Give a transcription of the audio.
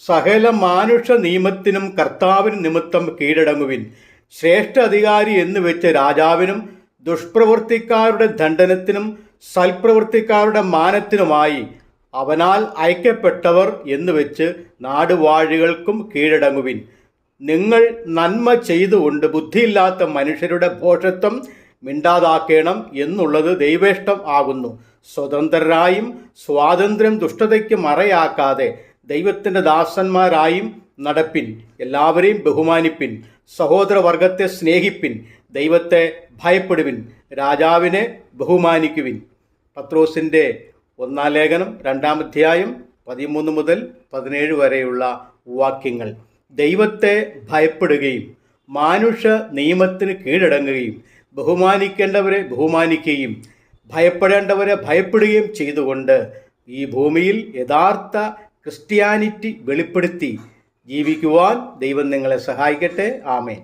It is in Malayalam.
സകല മാനുഷ നിയമത്തിനും കർത്താവിന് നിമിത്തം കീഴടങ്ങുവിൻ. ശ്രേഷ്ഠ അധികാരി എന്ന് വെച്ച് രാജാവിനും ദുഷ്പ്രവൃത്തിക്കാരുടെ ദണ്ഡനത്തിനും സൽപ്രവൃത്തിക്കാരുടെ മാനത്തിനുമായി അവനാൽ അയക്കപ്പെട്ടവർ എന്ന് വെച്ച് നാടുവാഴികൾക്കും കീഴടങ്ങുവിൻ. നിങ്ങൾ നന്മ ചെയ്തുകൊണ്ട് ബുദ്ധിയില്ലാത്ത മനുഷ്യരുടെ ഭോഷത്വം മിണ്ടാതാക്കേണം എന്നുള്ളത് ദൈവേഷ്ടം ആകുന്നു. സ്വതന്ത്രരായും സ്വാതന്ത്ര്യം ദുഷ്ടതയ്ക്ക് മറയാക്കാതെ ദൈവത്തിൻ്റെ ദാസന്മാരായും നടപ്പിൻ. എല്ലാവരെയും ബഹുമാനിപ്പിൻ. സഹോദരവർഗത്തെ സ്നേഹിപ്പിൻ. ദൈവത്തെ ഭയപ്പെടുവിൻ. രാജാവിനെ ബഹുമാനിക്കുവിൻ. പത്രോസിൻ്റെ 1-ാം ലേഖനം 2-ാം അധ്യായം 13 മുതൽ 17 വരെയുള്ള വാക്യങ്ങൾ. ദൈവത്തെ ഭയപ്പെടുകയും മാനുഷ നിയമത്തിന് കീഴടങ്ങുകയും ബഹുമാനിക്കേണ്ടവരെ ബഹുമാനിക്കുകയും ഭയപ്പെടേണ്ടവരെ ഭയപ്പെടുകയും ചെയ്തുകൊണ്ട് ഈ ഭൂമിയിൽ യഥാർത്ഥ ക്രിസ്ത്യാനിറ്റി വെളിപ്പെടുത്തി ജീവിക്കുവാൻ ദൈവം നിങ്ങളെ സഹായിക്കട്ടെ. ആമേൻ.